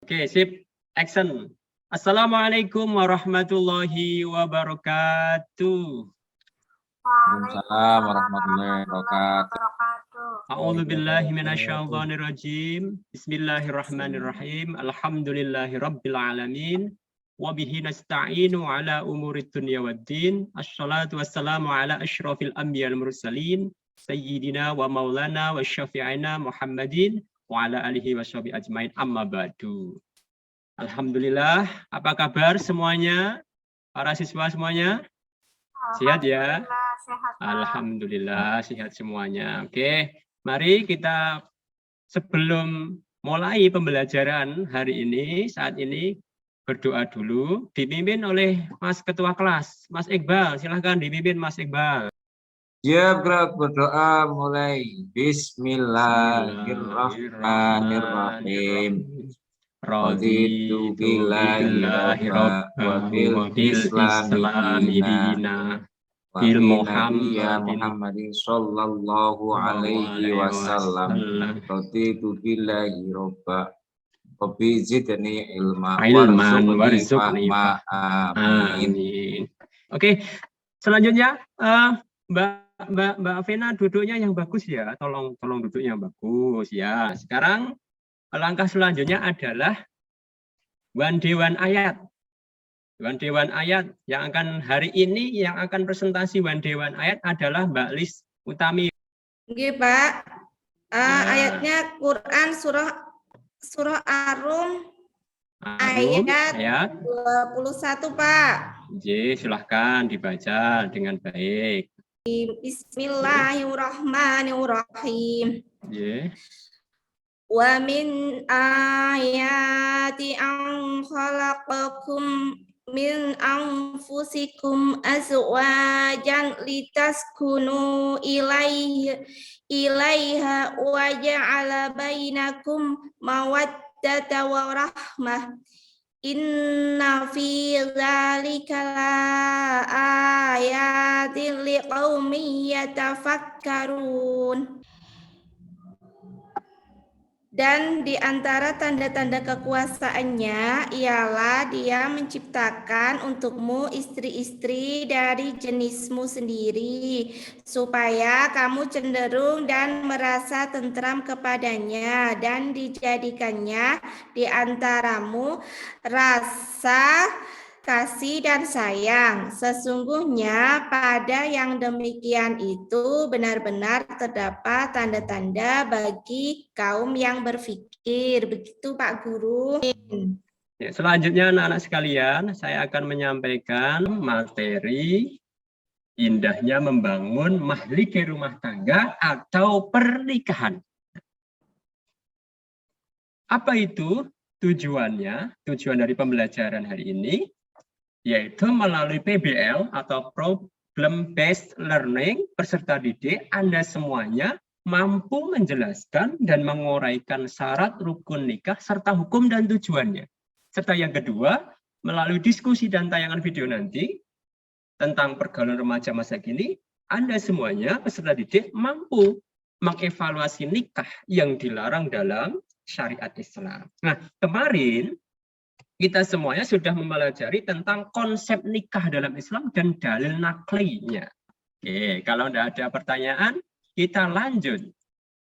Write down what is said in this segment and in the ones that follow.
Oke, sip. Action. Assalamualaikum warahmatullahi wabarakatuh. Waalaikumsalam warahmatullahi wabarakatuh. A'udzu billahi minasyaitonir rajim. Bismillahirrahmanirrahim. Alhamdulillahirabbil alamin. Wa bihi nasta'inu ala umurid dunya waddin. Assalatu wassalamu ala asyrafil anbiya'il mursalin sayyidina wa maulana wa syafi'ina Muhammadin wa ala alihi washabihi ajmain, amma ba'du. Alhamdulillah, apa kabar semuanya? Para siswa semuanya? Sehat ya? Alhamdulillah, sehat semuanya. Oke, mari kita sebelum mulai pembelajaran hari ini, saat ini berdoa dulu, dipimpin oleh Mas Ketua Kelas, Mas Iqbal. Silahkan dipimpin Mas Iqbal. Ya, berdoa mulai. Bismillahirrahmanirrahim. Raditu billahi rabba wa bil islami dina bil Muhammadin sallallahu alaihi wasallam. Raditu billahi rabba wa bi zidni ilman warzuqni amin. Oke, selanjutnya Mbak Vena duduknya yang bagus ya, tolong duduknya yang bagus ya. Sekarang langkah selanjutnya adalah one day one ayat. One day one ayat yang akan hari ini yang akan presentasi one day one ayat adalah Mbak Lis Utami. Oke, Pak. Ayatnya Quran surah Ar-Rum ayat 21, Pak. Oke, silahkan dibaca dengan baik. Bismillahirrahmanirrahim. Oke. Wa min ayati an khalaqakum min anfusikum azwajan litaskunu ilaiha wa ja'ala bainakum mawaddata wa rahmah. Inna fi dzalika laayatin liqaumin yatafakkarun. Dan di antara tanda-tanda kekuasaannya ialah Dia menciptakan untukmu istri-istri dari jenismu sendiri, supaya kamu cenderung dan merasa tentram kepadanya, dan dijadikannya di antaramu rasa kasih dan sayang. Sesungguhnya pada yang demikian itu benar-benar terdapat tanda-tanda bagi kaum yang berpikir. Begitu Pak Guru. Ya, selanjutnya anak-anak sekalian, saya akan menyampaikan materi indahnya membangun mahligai rumah tangga atau pernikahan. Apa itu tujuannya? Tujuan dari pembelajaran hari ini yaitu melalui PBL atau Problem Based Learning peserta didik, Anda semuanya mampu menjelaskan dan menguraikan syarat rukun nikah serta hukum dan tujuannya. Serta yang kedua, melalui diskusi dan tayangan video nanti tentang pergaulan remaja masa kini, Anda semuanya peserta didik mampu mengevaluasi nikah yang dilarang dalam syariat Islam. Nah, kemarin kita semuanya sudah mempelajari tentang konsep nikah dalam Islam dan dalil naklinya. Oke, kalau tidak ada pertanyaan, kita lanjut.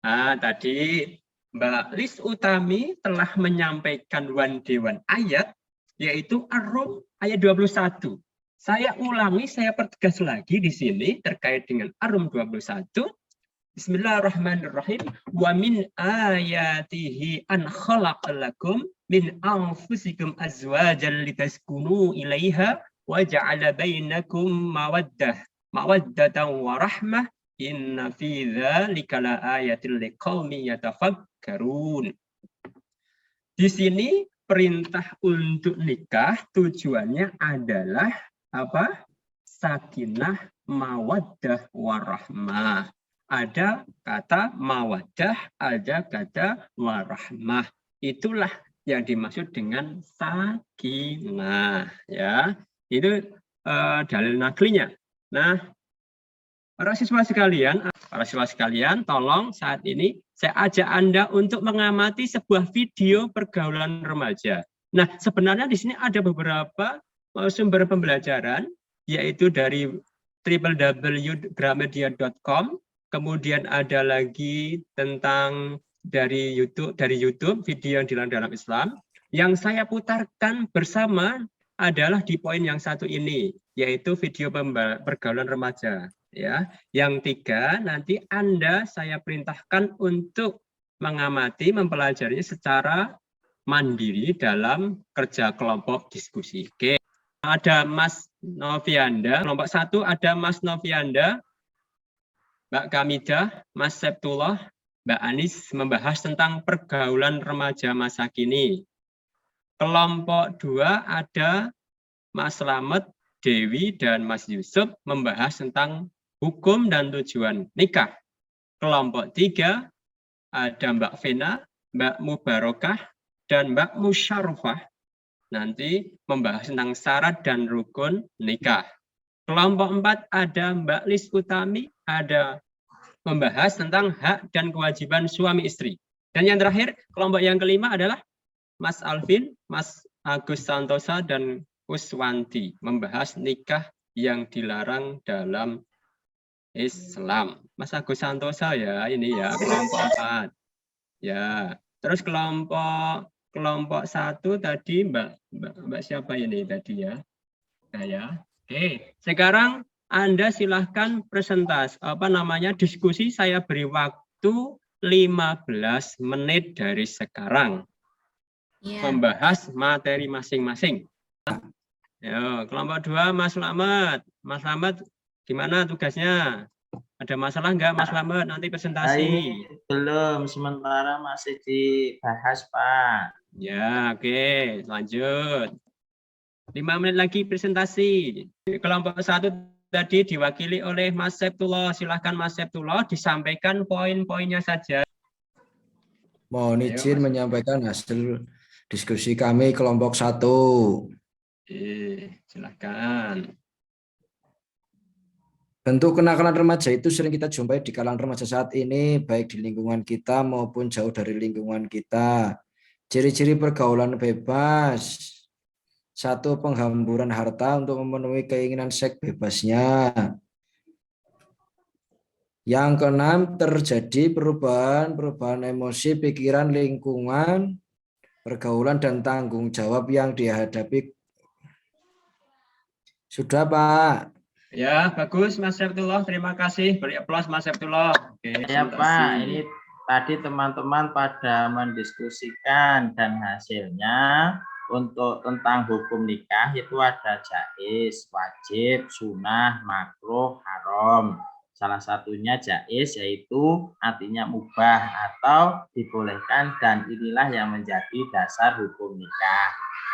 Nah, tadi Mbak Lis Utami telah menyampaikan one day one ayat, yaitu Ar-Rum ayat 21. Saya ulangi, saya pertegas lagi di sini terkait dengan Ar-Rum 21. Bismillahirrahmanirrahim. Wa min ayatihi an khalaqalakum min anfusikum azwajan litaskunu ilaiha wa ja'ala bainakum mawaddatan wa rahmah. Inna fi dzalika laayatil liqaumin yatafakkarun. Di sini perintah untuk nikah tujuannya adalah apa? Sakinah, mawaddah, warahmah. Ada kata mawaddah, ada kata warahmah. Itulah yang dimaksud dengan sakinah, ya. Itu dalil naklinya. Nah, para siswa sekalian, tolong saat ini saya ajak Anda untuk mengamati sebuah video pergaulan remaja. Nah, sebenarnya di sini ada beberapa sumber pembelajaran, yaitu dari www.gramedia.com, kemudian ada lagi tentang dari YouTube video yang dilarang dalam Islam. Yang saya putarkan bersama adalah di poin yang satu ini, yaitu video pergaulan remaja. Ya, yang 3 nanti Anda saya perintahkan untuk mengamati, mempelajarinya secara mandiri dalam kerja kelompok diskusi. Oke, ada Mas Novianda, kelompok 1 ada Mas Novianda, Mbak Kamidah, Mas Septullah, Mbak Anis membahas tentang pergaulan remaja masa kini. Kelompok 2 ada Mas Slamet, Dewi, dan Mas Yusuf membahas tentang hukum dan tujuan nikah. Kelompok 3 ada Mbak Vena, Mbak Mubarokah, dan Mbak Musyarufah nanti membahas tentang syarat dan rukun nikah. Kelompok 4 ada Mbak Lis Utami, ada membahas tentang hak dan kewajiban suami istri. Dan yang terakhir, kelompok yang kelima adalah Mas Alvin, Mas Agus Santosa, dan Uswanti membahas nikah yang dilarang dalam Islam. Mas Agus Santosa ya, ini ya kelompok 4. Ya, terus kelompok 1 tadi Mbak siapa ini tadi ya? Saya. Oke, sekarang Anda silahkan presentasi diskusi. Saya beri waktu 15 menit dari sekarang. Membahas materi masing-masing. Ya, kelompok 2 Mas Slamet. Mas Slamet gimana tugasnya? Ada masalah enggak Mas Slamet nanti presentasi? Belum, sementara masih dibahas, Pak. Ya, oke, lanjut. 5 menit lagi presentasi. Kelompok 1 tadi diwakili oleh Mas Septullah. Silahkan Mas Septullah disampaikan poin-poinnya saja. Mohon izin menyampaikan hasil diskusi kami kelompok 1. Silakan. Bentuk kenakalan remaja itu sering kita jumpai di kalangan remaja saat ini, baik di lingkungan kita maupun jauh dari lingkungan kita. Ciri-ciri pergaulan bebas. 1. Penghamburan harta untuk memenuhi keinginan seks bebasnya. Yang keenam, terjadi perubahan emosi, pikiran, lingkungan, pergaulan, dan tanggung jawab yang dihadapi. Sudah, Pak. Ya, bagus Mas Septullah. Terima kasih. Beri aplaus Mas Septullah. Oke, ya Pak, ini tadi teman-teman pada mendiskusikan dan hasilnya untuk tentang hukum nikah itu ada jaiz, wajib, sunnah, makruh, haram. Salah satunya jaiz yaitu artinya mubah atau dibolehkan, dan inilah yang menjadi dasar hukum nikah.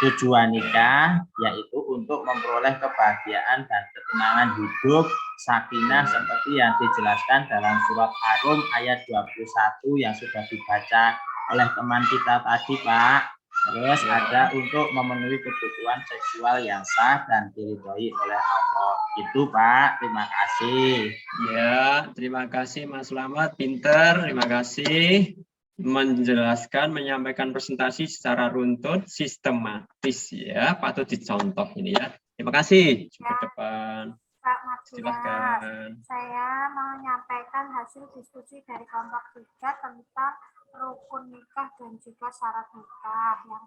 Tujuan nikah yaitu untuk memperoleh kebahagiaan dan ketenangan hidup, sakinah seperti yang dijelaskan dalam surat Ar-Rum ayat 21 yang sudah dibaca oleh teman kita tadi, Pak. Terus ada untuk memenuhi kebutuhan seksual yang sah dan diridhoi oleh Allah. Itu, Pak. Terima kasih. Ya, terima kasih Mas Slamet. Pinter, terima kasih. Menjelaskan, menyampaikan presentasi secara runtut, sistematis ya, patut dicontoh ini ya. Terima kasih. Ke depan. Pak Mardian, Silakan. saya mau menyampaikan hasil diskusi dari kelompok 3 tentang rukun nikah dan juga syarat nikah. Yang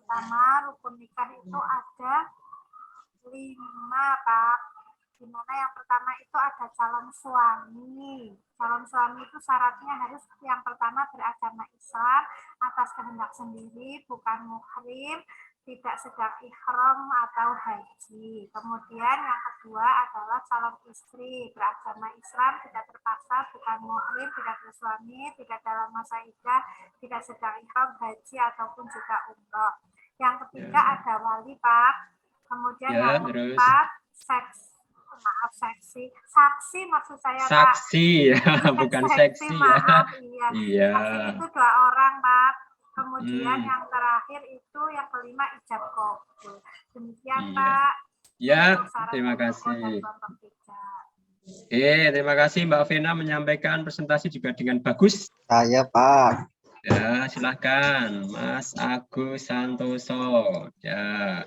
pertama, rukun nikah itu ada 5, Pak. Dimana yang pertama itu ada calon suami. Calon suami itu syaratnya harus yang pertama beragama Islam, atas kehendak sendiri, bukan muhrim, tidak sedang ihram atau haji. Kemudian yang kedua adalah calon istri, beragama Islam, tidak terpaksa, bukan muhrim, tidak bersuami, tidak dalam masa iddah, tidak sedang ihram, haji ataupun juga umroh. Yang ketiga ada wali, Pak. Kemudian yang keempat saksi maksud saya, saksi, Pak. bukan seksi maaf, ya. Iya. Saksi itu 2 orang, Pak. Kemudian yang terakhir itu yang kelima ijab kabul. Demikian, Pak. Ya, terima kasih. Oke, terima kasih Mbak Vena menyampaikan presentasi juga dengan bagus. Saya Pak. Ya, silakan Mas Agus Santoso. Ya.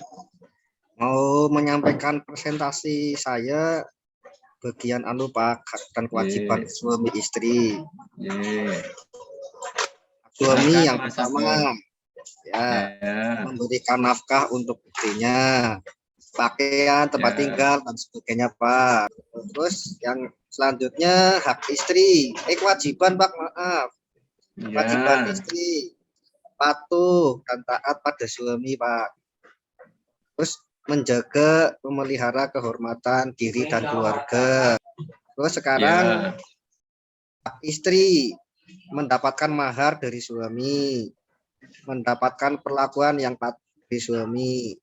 Mau menyampaikan presentasi saya bagian Pak, hak dan kewajiban suami istri. Suami Silakan, yang Mas pertama ya, memberikan nafkah untuk istrinya, pakaian, tempat tinggal dan sebagainya Pak. Terus yang selanjutnya hak istri, kewajiban Pak, maaf. Kewajiban istri patuh dan taat pada suami Pak. Terus menjaga, memelihara kehormatan diri dan keluarga. Terus sekarang istri mendapatkan mahar dari suami, mendapatkan perlakuan yang patut dari suami,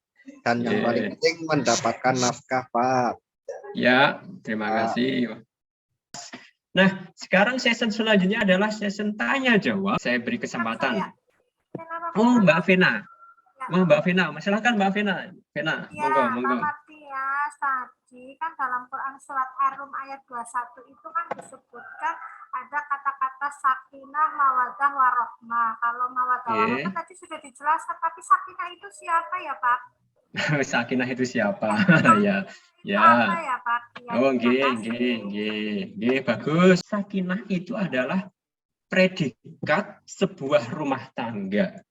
dan yang paling penting mendapatkan nafkah Pak. Ya, terima kasih. Nah, sekarang sesi selanjutnya adalah sesi tanya jawab. Saya beri kesempatan. Oh, Mbak Vena. Oh, Mbak Vena, silakan Mbak Vena. Vena, ya, monggo. Pak Matias, tadi kan dalam Quran surat Ar-Rum ayat 21 itu kan disebutkan ada kata-kata sakinah, mawadah, warohmah. Kalau mawadah, warohmah tadi sudah dijelaskan, tapi sakinah itu siapa ya Pak? Sakinah itu siapa? Ya. Apa ya Pak? Ya, oh, nggih, bagus. Sakinah itu adalah predikat sebuah rumah tangga.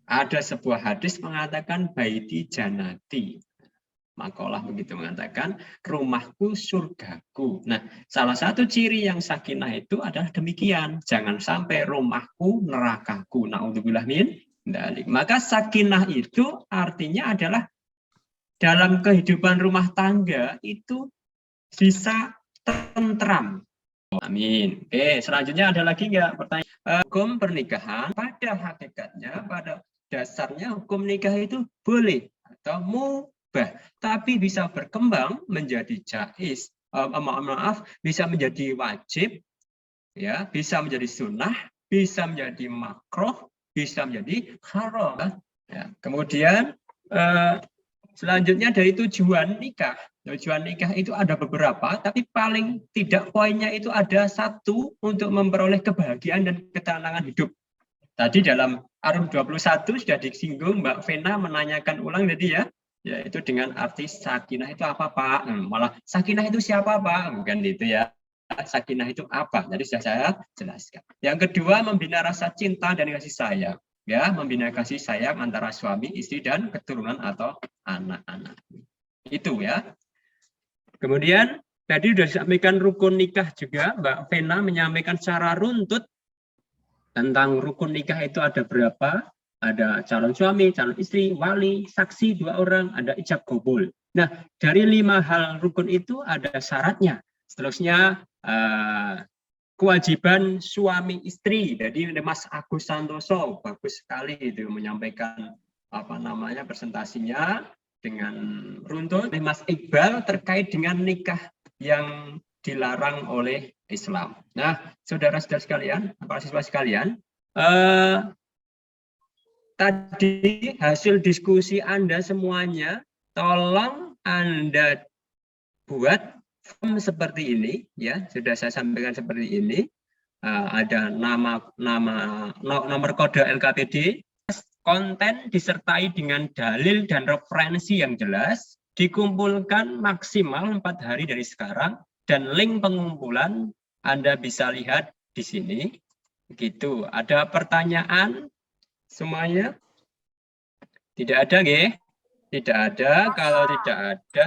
Ada sebuah hadis mengatakan baiti janati. Makalah begitu mengatakan rumahku surgaku. Nah, salah satu ciri yang sakinah itu adalah demikian. Jangan sampai rumahku nerakaku. Naudzubillah min dzalik. Maka sakinah itu artinya adalah dalam kehidupan rumah tangga itu bisa tentram. Amin. Oke, selanjutnya ada lagi nggak pertanyaan? Hukum pernikahan pada hakikatnya, pada dasarnya hukum nikah itu boleh atau mubah, tapi bisa berkembang menjadi jaiz. Bisa menjadi wajib, ya, bisa menjadi sunnah, bisa menjadi makruh, bisa menjadi haram. Ya. Kemudian selanjutnya dari tujuan nikah. Tujuan nikah itu ada beberapa, tapi paling tidak poinnya itu ada satu untuk memperoleh kebahagiaan dan ketenangan hidup. Tadi dalam Ar-Rum 21 sudah disinggung, Mbak Vena menanyakan ulang tadi ya, yaitu dengan arti sakinah itu apa Pak? Malah sakinah itu siapa Pak? Bukan itu ya. Sakinah itu apa? Jadi sudah saya jelaskan. Yang kedua, membina rasa cinta dan kasih sayang. Ya, membina kasih sayang antara suami, istri, dan keturunan atau anak-anak. Itu ya. Kemudian tadi sudah disampaikan rukun nikah juga, Mbak Vena menyampaikan secara runtut tentang rukun nikah itu ada berapa, ada calon suami, calon istri, wali, saksi 2 orang, ada ijab qabul. Nah, dari 5 hal rukun itu ada syaratnya. Seterusnya kewajiban suami istri. Jadi Mas Agus Santoso bagus sekali itu menyampaikan presentasinya dengan runtut. Mas Iqbal terkait dengan nikah yang dilarang oleh Islam. Nah, saudara-saudara sekalian, para siswa sekalian, tadi hasil diskusi Anda semuanya, tolong Anda buat form seperti ini, ya, sudah saya sampaikan seperti ini. Ada nomor kode LKPD, konten disertai dengan dalil dan referensi yang jelas, dikumpulkan maksimal 4 hari dari sekarang, dan link pengumpulan Anda bisa lihat di sini. Begitu. Ada pertanyaan semuanya? Tidak ada, nggih? Tidak ada. Kalau tidak ada,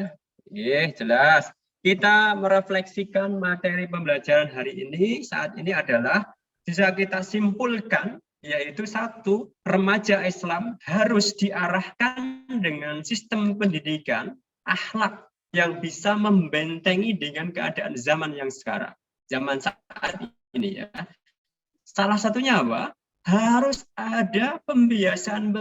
nggih, jelas. Kita merefleksikan materi pembelajaran hari ini saat ini adalah bisa kita simpulkan, yaitu 1, remaja Islam harus diarahkan dengan sistem pendidikan akhlak yang bisa membentengi dengan keadaan zaman yang sekarang, zaman saat ini ya. Salah satunya apa? Harus ada pembiasaan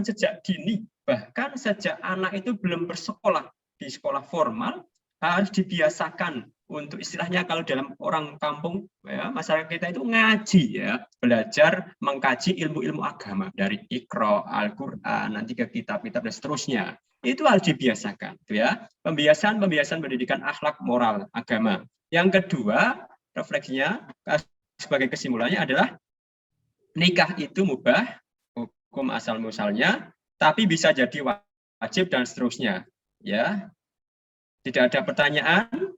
sejak dini, bahkan sejak anak itu belum bersekolah di sekolah formal, harus dibiasakan untuk istilahnya kalau dalam orang kampung ya, masyarakat kita itu ngaji ya, belajar mengkaji ilmu-ilmu agama dari Iqra, Al-Qur'an, nanti ke kitab-kitab dan seterusnya. Itu harus dibiasakan, ya. Pembiasaan pendidikan akhlak moral agama. Yang kedua, refleksinya sebagai kesimpulannya adalah nikah itu mubah, hukum asal muasalnya, tapi bisa jadi wajib dan seterusnya. Ya, tidak ada pertanyaan.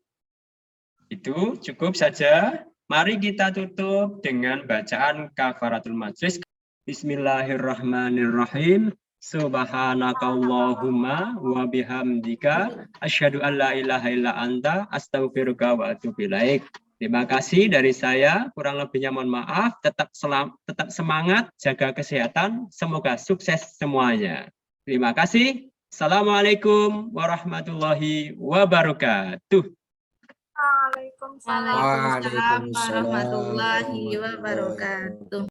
Itu cukup saja. Mari kita tutup dengan bacaan kafaratul majlis. Bismillahirrahmanirrahim. Subhanakallahumma wa bihamdika asyhadu an la ilaha illa anta astaghfiruka wa atubu ilaik. Terima kasih dari saya, kurang lebihnya mohon maaf, tetap semangat, jaga kesehatan, semoga sukses semuanya. Terima kasih. Assalamualaikum warahmatullahi wabarakatuh. Waalaikumsalam. Waalaikumsalam warahmatullahi wabarakatuh.